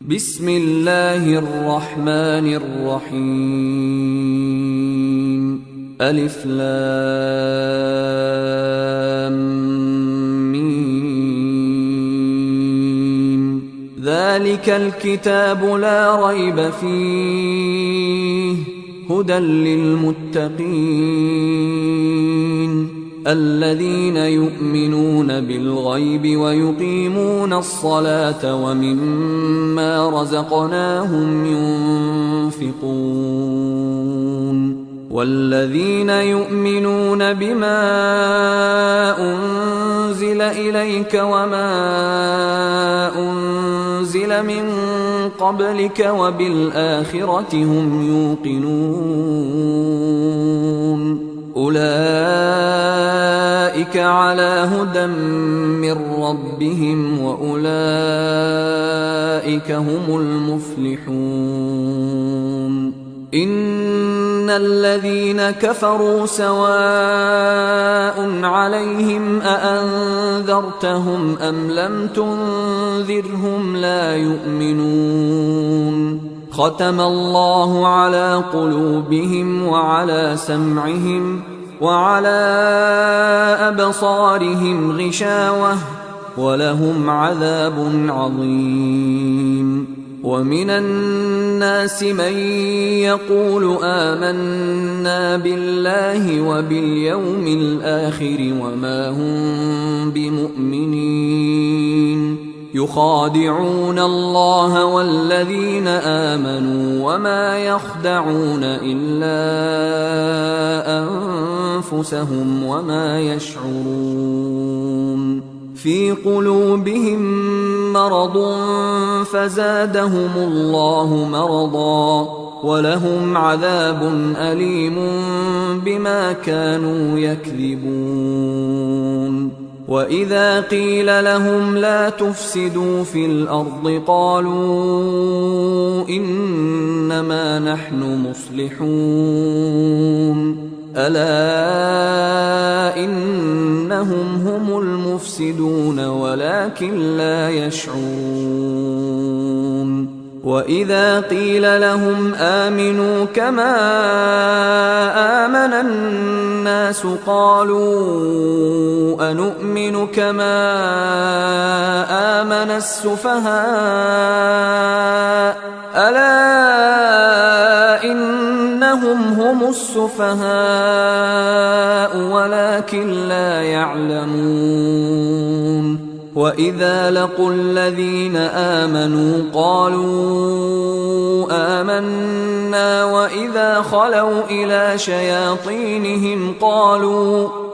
بسم الله الرحمن الرحيم ألف لام ميم ذلك الكتاب لا ريب فيه هدى للمتقين الذين يؤمنون بالغيب ويقيمون الصلاة ومما رزقناهم ينفقون والذين يؤمنون بما أنزل إليك وما أنزل من قبلك وبالآخرة هم يوقنون أولئك على هدى من ربهم وأولئك هم المفلحون إن الذين كفروا سواء عليهم أأنذرتهم أم لم تنذرهم لا يؤمنون ختم الله على قلوبهم وعلى سمعهم وعلى أبصارهم غشاوة ولهم عذاب عظيم ومن الناس من يقول آمنا بالله وباليوم الآخر وما هم بمؤمنين يخادعون الله والذين آمنوا وما يخدعون إلا أنفسهم وما يشعرون في قلوبهم مرض فزادهم الله مرضا ولهم عذاب أليم بما كانوا يكذبون وإذا قيل لهم لا تفسدوا في الأرض قالوا إنما نحن مصلحون ألا إنهم هم المفسدون ولكن لا يشعرون وإذا قيل لهم آمنوا كما آمن الناس قالوا أنؤمن كما آمن السفهاء ألا إنهم هم السفهاء ولكن لا يعلمون وإذا لقوا الذين آمنوا قالوا آمنا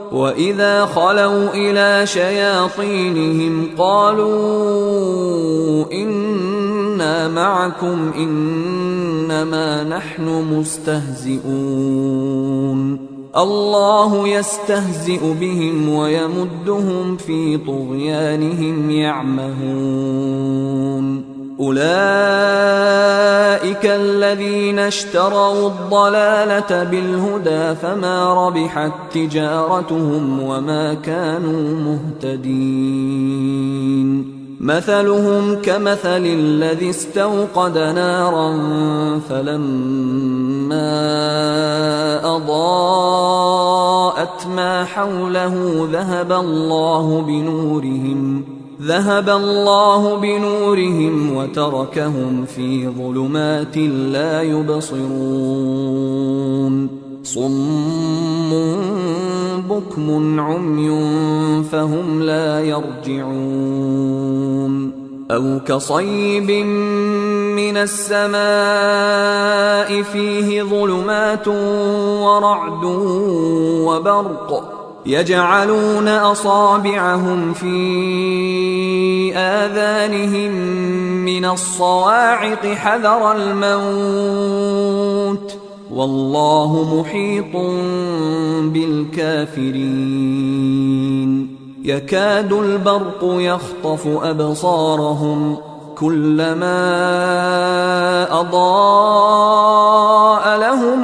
وإذا خلوا إلى شياطينهم قالوا إنا معكم إنما نحن مستهزئون الله يستهزئ بهم ويمدهم في طغيانهم يعمهون أولئك الذين اشتروا الضلالة بالهدى فما ربحت تجارتهم وما كانوا مهتدين مثلهم كمثل الذي استوقد نارا فلما أضاءت ما حوله ذهب الله بنورهم وتركهم في ظلمات لا يبصرون صم بكم عمي فهم لا يرجعون أو كصيب من السماء فيه ظلمات ورعد وبرق يجعلون أصابعهم في آذانهم من الصواعق حذر الموت والله محيط بالكافرين يكاد البرق يخطف أبصارهم كلما أضاء لهم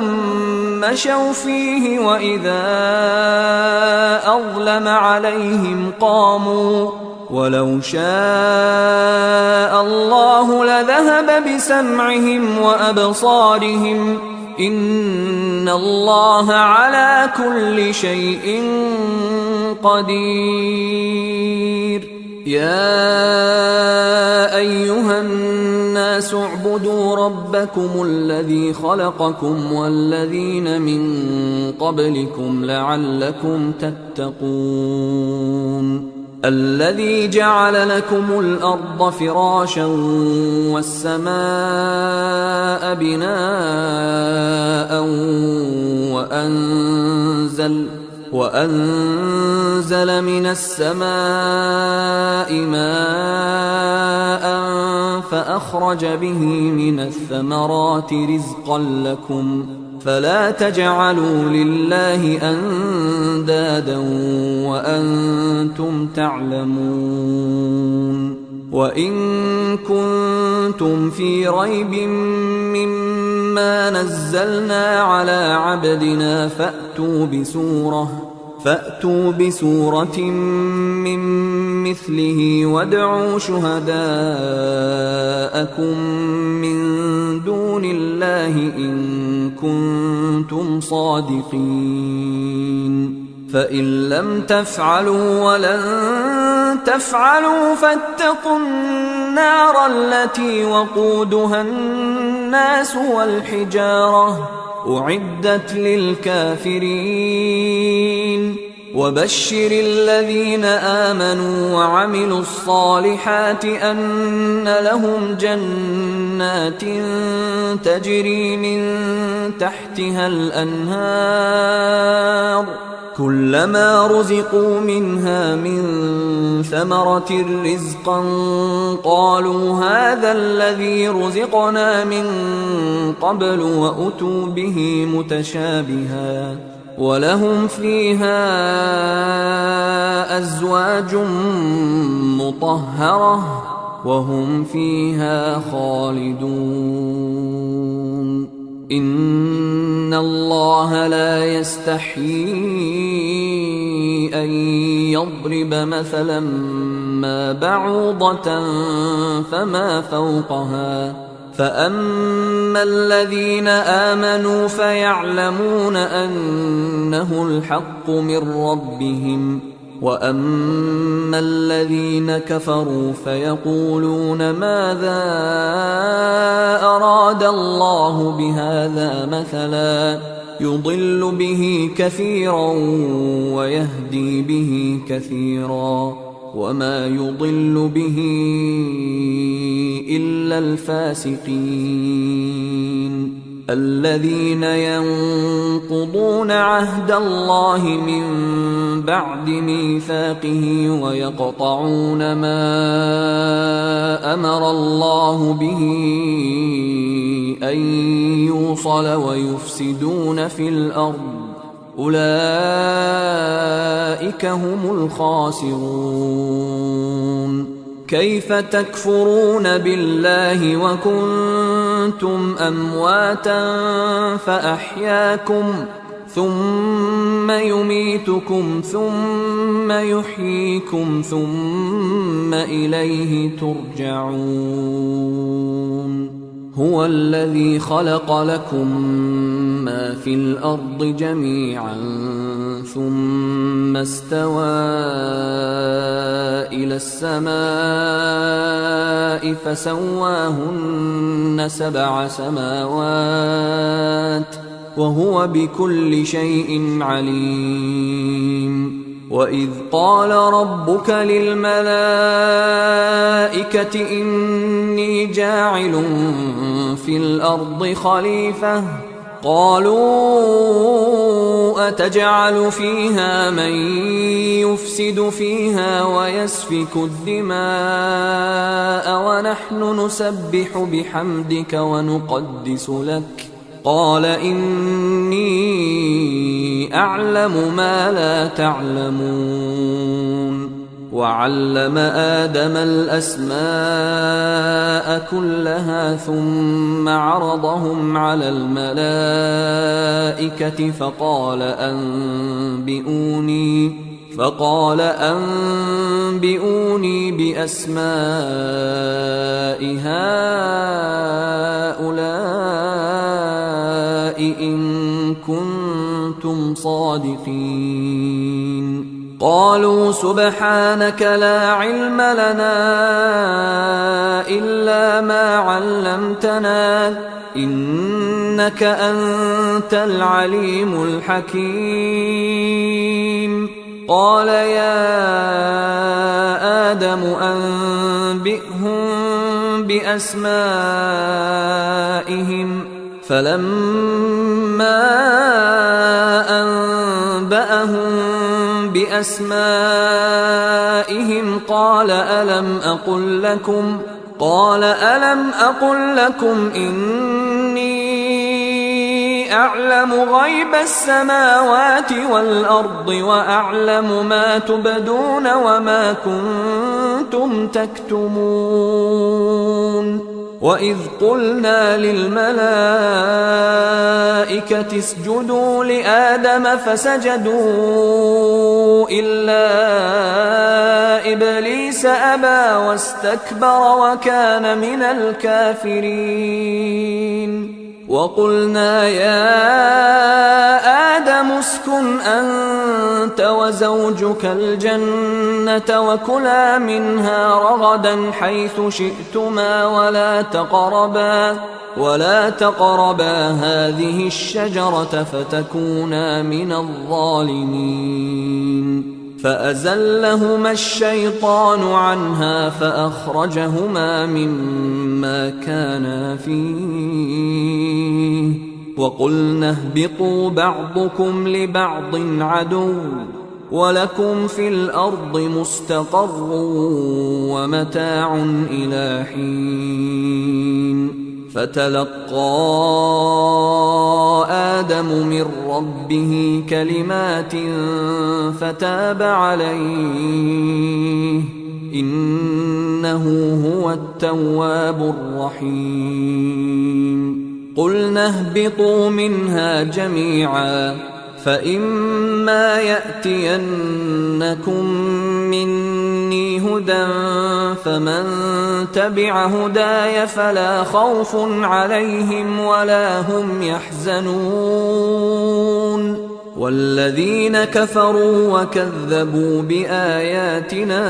مشوا فيه وإذا أظلم عليهم قاموا ولو شاء الله لذهب ذهب بسمعهم وأبصارهم إن الله على كل شيء قدير. يا أيها الناس اعبدوا ربكم الذي خلقكم والذين من قبلكم لعلكم تتقون. الذي جعل لكم الأرض فراشا والسماء بناء وأنزل من السماء ماء فأخرج به من الثمرات رزقا لكم فلا تجعلوا لله أندادا وأنتم تعلمون. وإن كنتم في ريب مما نزلنا على عبدنا فأتوا بسورة من مثله وادعوا شهداءكم من دون الله إن كنتم صادقين. فإن لم تفعلوا ولن تفعلوا فاتقوا النار التي وقودها الناس والحجارة أعدت للكافرين. وبشر الذين آمنوا وعملوا الصالحات أن لهم جنات تجري من تحتها الأنهار كلما رزقوا منها من ثمرة رزقا قالوا هذا الذي رزقنا من قبل وأتوا به متشابها ولهم فيها أزواج مطهرة وهم فيها خالدون. إن الله لا يستحيي أن يضرب مثلا ما بعوضة فما فوقها فأما الذين آمنوا فيعلمون أنه الحق من ربهم وأما الذين كفروا فيقولون ماذا أراد الله بهذا مثلا يضل به كثيرا ويهدي به كثيرا وما يضل به إلا الفاسقين الذين ينقضون عهد الله من بعد ميثاقه ويقطعون ما أمر الله به أن يوصل ويفسدون في الأرض أولئك هم الخاسرون. كيف تكفرون بالله وكنتم أمواتا فأحياكم ثم يميتكم ثم يحييكم ثم إليه ترجعون. هو الذي خلق لكم ما في الأرض جميعا ثم استوى إلى السماء فسواهن 7 سماوات وهو بكل شيء عليم. وإذ قال ربك للملائكة إني جاعل في الأرض خليفة قالوا أتجعل فيها من يفسد فيها ويسفك الدماء ونحن نسبح بحمدك ونقدس لك قال إني أعلم ما لا تعلمون. وعلم آدم الأسماء كلها ثم عرضهم على الملائكة فقال أنبئوني بأسماء هؤلاء إن كنتم صادقين. قالوا سبحانك لا علم لنا إلا ما علمتنا إنك أنت العليم الحكيم. قال يا آدم أنبئهم بأسمائهم. فلما أنبأهم بأسمائهم قال ألم أقل لكم إني أعلم غيب السماوات والأرض وأعلم ما تبدون وما كنتم تكتمون. وإذ قلنا للملائكة اسجدوا لآدم فسجدوا إلا إبليس أبى واستكبر وكان من الكافرين. وقلنا يا آدم اسكن أنت وزوجك الجنة وكلا منها رغدا حيث شئتما ولا تقربا هذه الشجرة فتكونا من الظالمين. فأزلهما الشيطان عنها فأخرجهما مما كانا فيه وقلنا اهبطوا بعضكم لبعض عدو ولكم في الأرض مستقر ومتاع إلى حين. فتلقى آدم من ربه كلمات فتاب عليه إنه هو التواب الرحيم. قلنا اهبطوا منها جميعا فإما يأتينكم مني هدى فمن تبع هداي فلا خوف عليهم ولا هم يحزنون. والذين كفروا وكذبوا بآياتنا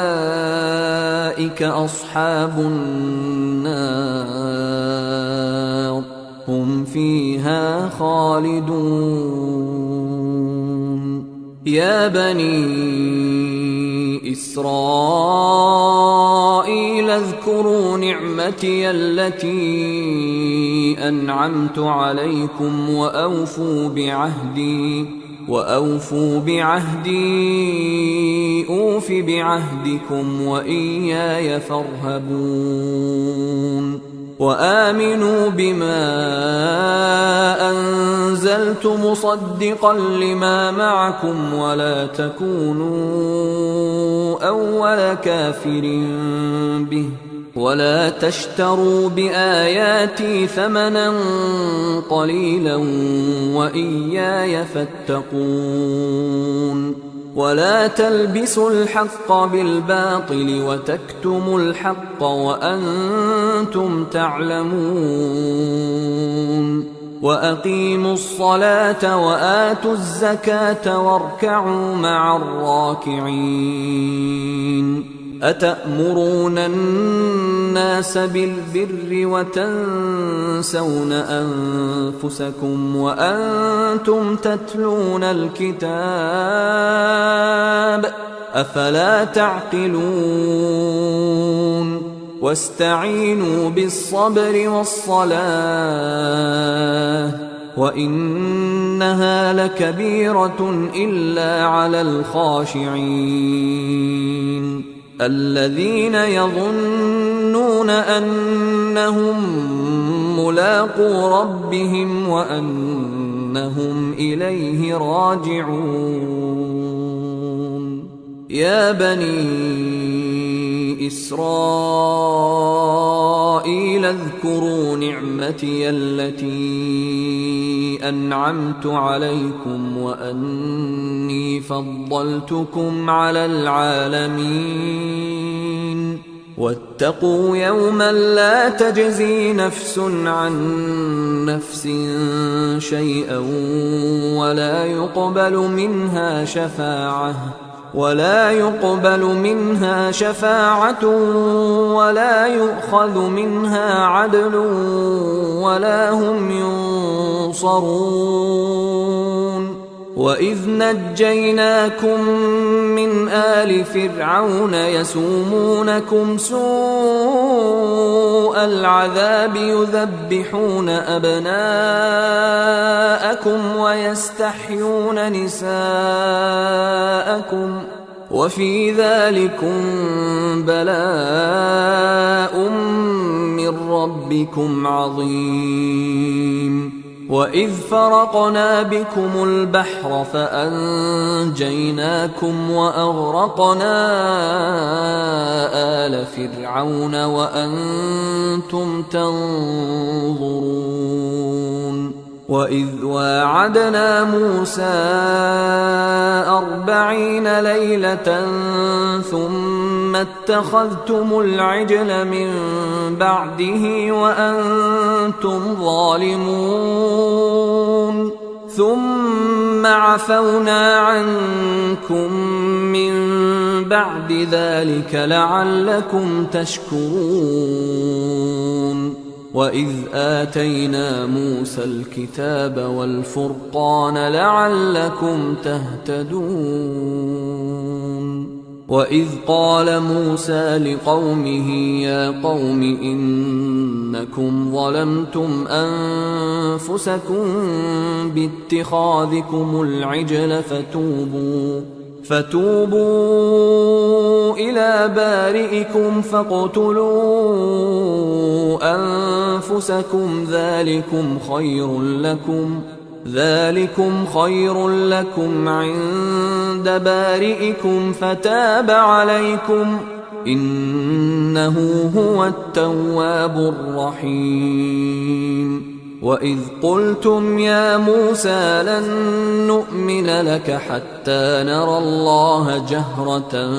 أولئك أصحاب النار هم فيها خالدون. يا بني إسرائيل اذكروا نعمتي التي أنعمت عليكم وأوفوا بعهدي أوف بعهدكم وإياي فارهبون. وآمنوا بما أنزلت مصدقا لما معكم ولا تكونوا أول كافر به ولا تشتروا بآياتي ثمنا قليلا وإياي فاتقون. ولا تلبسوا الحق بالباطل وتكتموا الحق وأنتم تعلمون. وأقيموا الصلاة وآتوا الزكاة واركعوا مع الراكعين. أتأمرون الناس بالبر وتنسون أنفسكم وأنتم تتلون الكتاب أفلا تعقلون. واستعينوا بالصبر والصلاة وإنها لكبيرة إلا على الخاشعين الذين يظنون أنهم ملاقو ربهم وأنهم إليه راجعون. يا بني إسرائيل قيل اذكروا نعمتي التي أنعمت عليكم وأني فضلتكم على العالمين واتقوا يوما لا تجزي نفس عن نفس شيئا ولا يقبل منها شفاعة ولا يؤخذ منها عدل ولا هم ينصرون وإذ نجيناكم من آل فرعون يسومونكم سوء العذاب يذبحون أبناءكم ويستحيون نساءكم وفي ذلكم بلاء من ربكم عظيم وإذ فرقنا بكم البحر فأنجيناكم وأغرقنا آل فرعون وأنتم تنظرون وإذ واعدنا موسى 40 ليلة ثم اتخذتم العجل من بعده وأنتم ظالمون ثم عفونا عنكم من بعد ذلك لعلكم تشكرون وإذ آتينا موسى الكتاب والفرقان لعلكم تهتدون وإذ قال موسى لقومه يا قوم إنكم ظلمتم أنفسكم باتخاذكم العجل فتوبوا إلى بارئكم فاقتلوا أنفسكم ذلكم خير لكم عند بارئكم فتاب عليكم إنه هو التواب الرحيم وإذ قلتم يا موسى لن نؤمن لك حتى نرى الله جهرة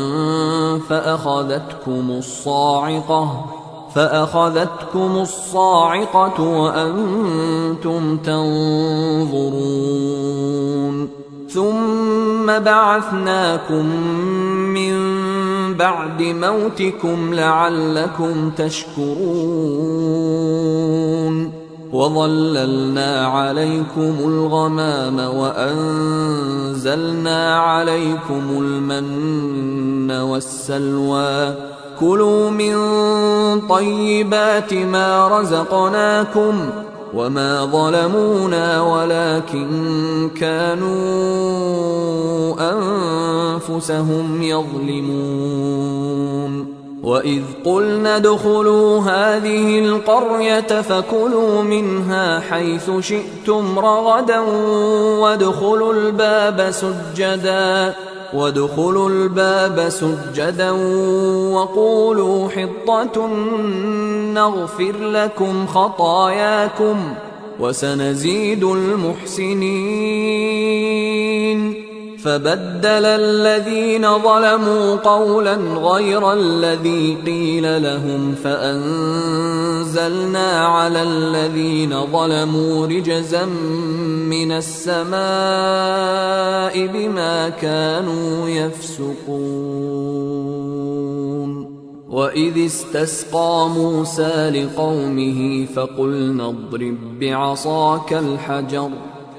فأخذتكم الصاعقة وأنتم تنظرون ثم بعثناكم من بعد موتكم لعلكم تشكرون وظللنا عليكم الغمام وأنزلنا عليكم المن والسلوى كلوا من طيبات ما رزقناكم وما ظلمونا ولكن كانوا أنفسهم يظلمون وإذ قلنا ادخلوا هذه القرية فكلوا منها حيث شئتم رغدا وادخلوا الباب سجدا وقولوا حطة نغفر لكم خطاياكم وسنزيد المحسنين فبدل الذين ظلموا قولا غير الذي قيل لهم فأنزلنا على الذين ظلموا رجزا من السماء بما كانوا يفسقون وإذ استسقى موسى لقومه فقلنا اضرب بعصاك الحجر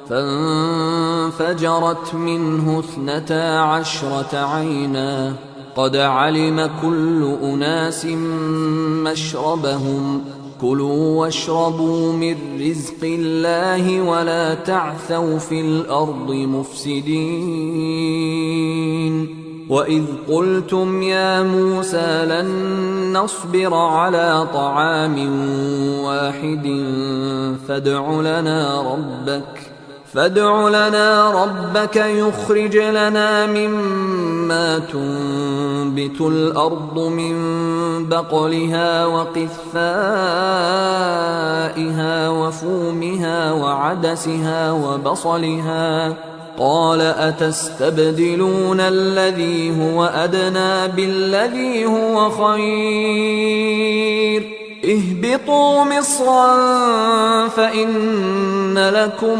فانفجرت منه 12 عينا قد علم كل أناس مشربهم كلوا واشربوا من رزق الله ولا تعثوا في الأرض مفسدين وإذ قلتم يا موسى لن نصبر على طعام واحد فادع فادع لنا ربك يخرج لنا مما تنبت الأرض من بقلها وقثائها وفومها وعدسها وبصلها قال أتستبدلون الذي هو أدنى بالذي هو خير اهبطوا مصرا فإن لكم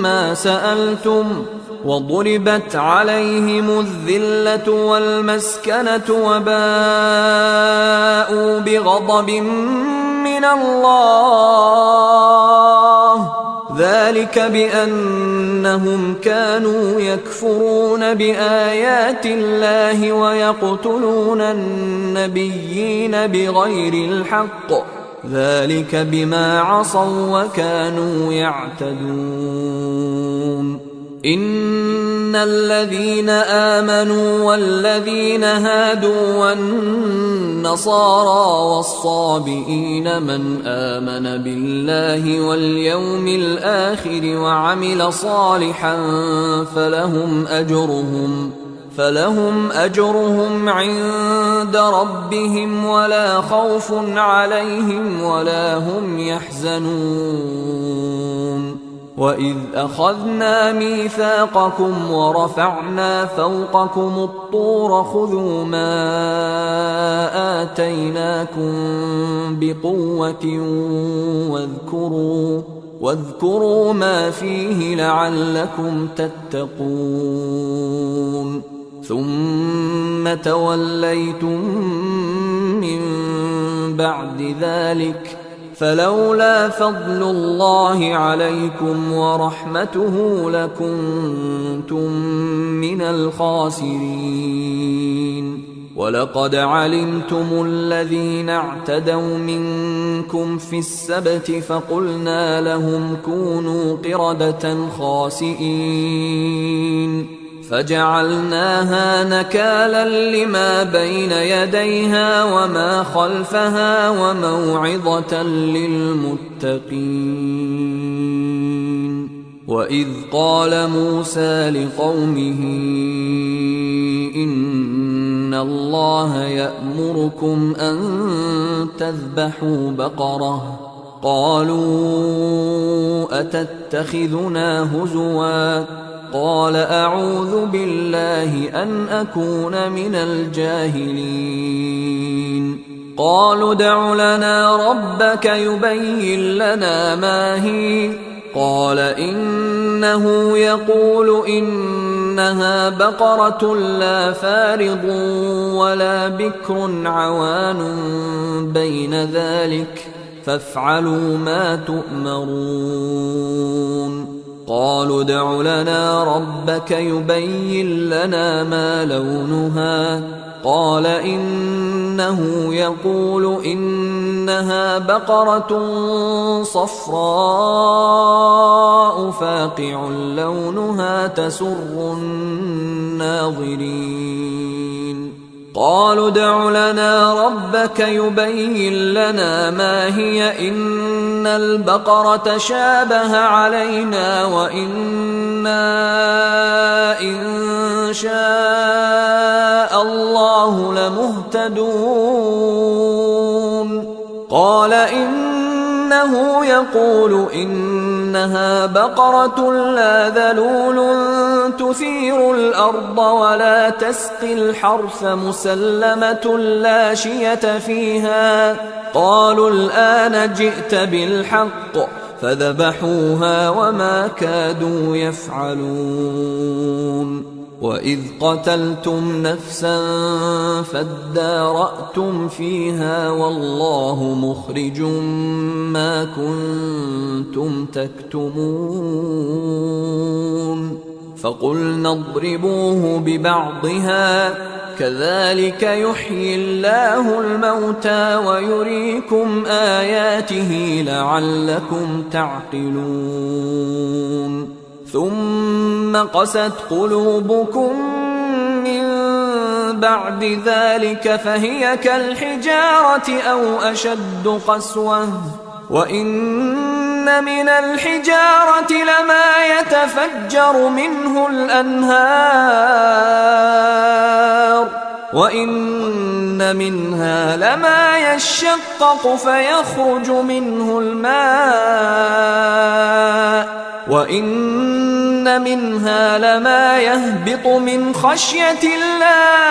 ما سألتم وضربت عليهم الذلة والمسكنة وباءوا بغضب من الله ذلك بأنهم كانوا يكفرون بآيات الله ويقتلون النبيين بغير الحق ذلك بما عصوا وكانوا يعتدون إن الذين آمنوا والذين هادوا والنصارى والصابئين من آمن بالله واليوم الآخر وعمل صالحا فلهم أجرهم عند ربهم ولا خوف عليهم ولا هم يحزنون وإذ أخذنا ميثاقكم ورفعنا فوقكم الطور خذوا ما آتيناكم بقوة واذكروا ما فيه لعلكم تتقون ثم توليتم من بعد ذلك فلولا فضل الله عليكم ورحمته لكنتم من الخاسرين ولقد علمتم الذين اعتدوا منكم في السبت فقلنا لهم كونوا قردة خاسئين فجعلناها نكالا لما بين يديها وما خلفها وموعظة للمتقين وإذ قال موسى لقومه إن الله يأمركم أن تذبحوا بقرة قالوا أتتخذنا هزوا قال أعوذ بالله أن أكون من الجاهلين قالوا ادع لنا ربك يبين لنا ما هي قال إنه يقول إنها بقرة لا فارض ولا بكر عوان بين ذلك فافعلوا ما تؤمرون قالوا ادع لنا ربك يبين لنا ما لونها قال إنه يقول إنها بقرة صفراء فاقع لونها تسر الناظرين قالوا ادع لنا ربك يبين لنا ما هي إن البقرة شابه علينا وإنا إن شاء الله لمهتدون قال إنه يقول إنها بقرة لا ذلول تثير الأرض ولا تسقي الحرث مسلمة لا شية فيها قالوا الآن جئت بالحق فذبحوها وما كادوا يفعلون وإذ قتلتم نفسا فادارأتم فيها والله مخرج ما كنتم تكتمون فقلنا اضربوه ببعضها كذلك يحيي الله الموتى ويريكم آياته لعلكم تعقلون ثم قست قلوبكم من بعد ذلك فهي كالحجارة أو أشد قسوة وإن من الحجارة لما يتفجر منه الأنهار وإن منها لما يشقق فيخرج منه الماء وإن منها لما يهبط من خشية الله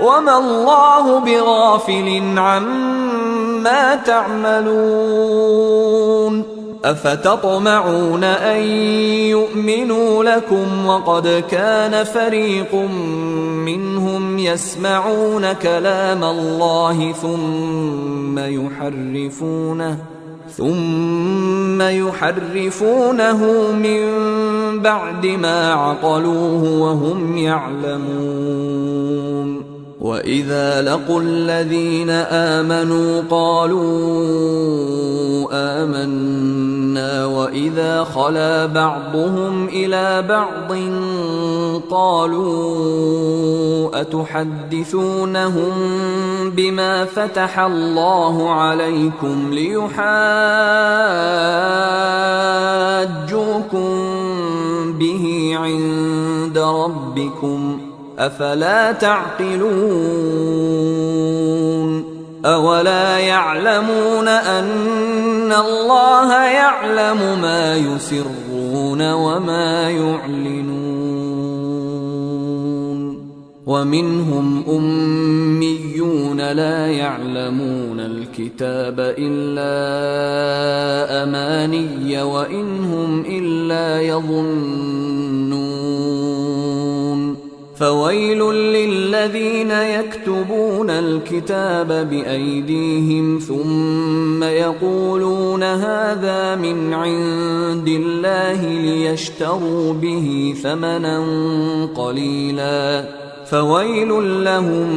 وما الله بغافل عما تعملون أفتطمعون أن يؤمنوا لكم وقد كان فريق منهم يسمعون كلام الله ثم يحرفونه من بعد ما عقلوه وهم يعلمون وإذا لقوا الذين آمنوا قالوا آمنا وإذا خلا بعضهم إلى بعض قالوا أتحدثونهم بما فتح الله عليكم ليحاجوكم به عند ربكم أفلا تعقلون أولا يعلمون أن الله يعلم ما يسرون وما يعلنون ومنهم أميون لا يعلمون الكتاب إلا أماني وإن هم إلا يظنون فويل للذين يكتبون الكتاب بأيديهم ثم يقولون هذا من عند الله ليشتروا به ثمنا قليلا فويل لهم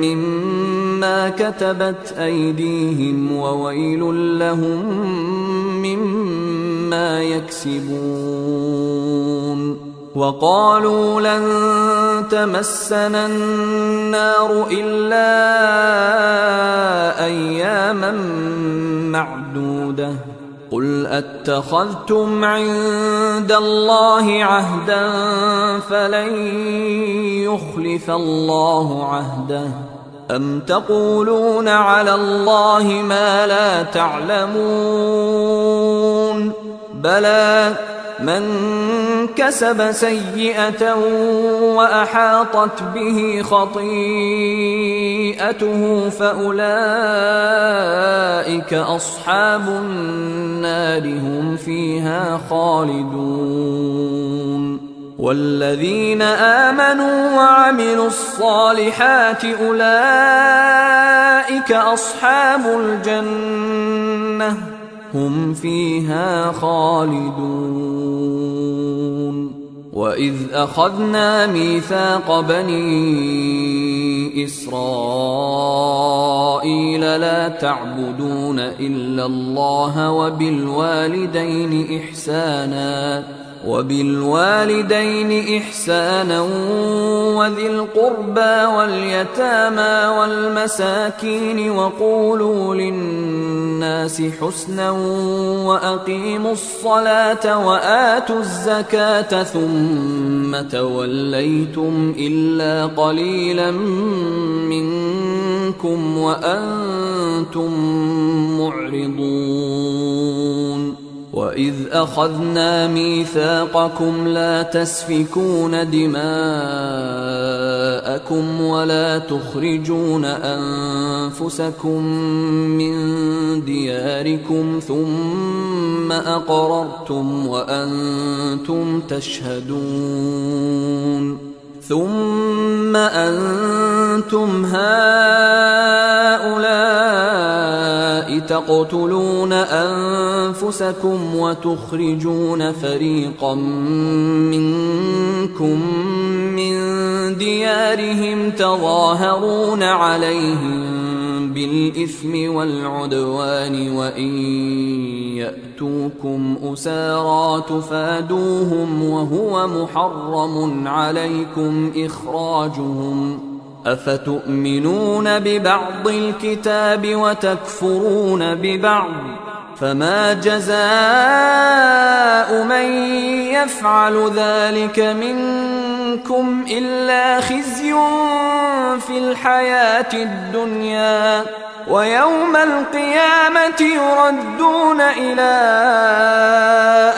مما كتبت أيديهم وويل لهم مما يكسبون وقالوا لن تمسنا النار إلا أياما معدودة قل أتخذتم عند الله عهدا فلن يخلف الله عهده أم تقولون على الله ما لا تعلمون بلى من كسب سيئة وأحاطت به خطيئته فأولئك أصحاب النار هم فيها خالدون والذين آمنوا وعملوا الصالحات أولئك أصحاب الجنة هم فيها خالدون وإذ أخذنا ميثاق بني إسرائيل لا تعبدون إلا الله وبالوالدين إحسانا وذي القربى واليتامى والمساكين وقولوا للناس حسنا وأقيموا الصلاة وآتوا الزكاة ثم توليتم إلا قليلا منكم وأنتم معرضون وإذ أخذنا ميثاقكم لا تسفكون دماءكم ولا تخرجون أنفسكم من دياركم ثم أقررتم وأنتم تشهدون ثم أنتم هؤلاء تقتلون أنفسكم وتخرجون فريقا منكم من ديارهم تظاهرون عليهم بالإثم والعدوان وإن يأتوكم أسارى تفادوهم وهو محرم عليكم إخراجهم أفتؤمنون ببعض الكتاب وتكفرون ببعض فما جزاء من يفعل ذلك منكم إلا خزي في الحياة الدنيا ويوم القيامة يردون إلى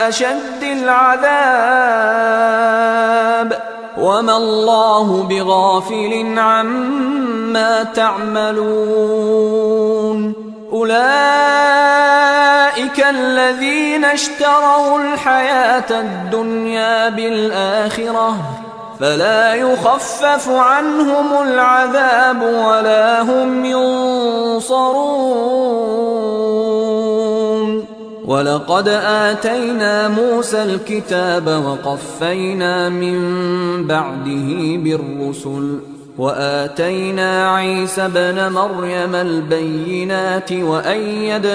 أشد العذاب وما الله بغافل عما تعملون أولئك الذين اشتروا الحياة الدنيا بالآخرة فلا يخفف عنهم العذاب ولا هم ينصرون ولقد آتينا موسى الكتاب وقفينا من بعده بالرسل وآتينا عيسى ابن مريم البينات وأيدناه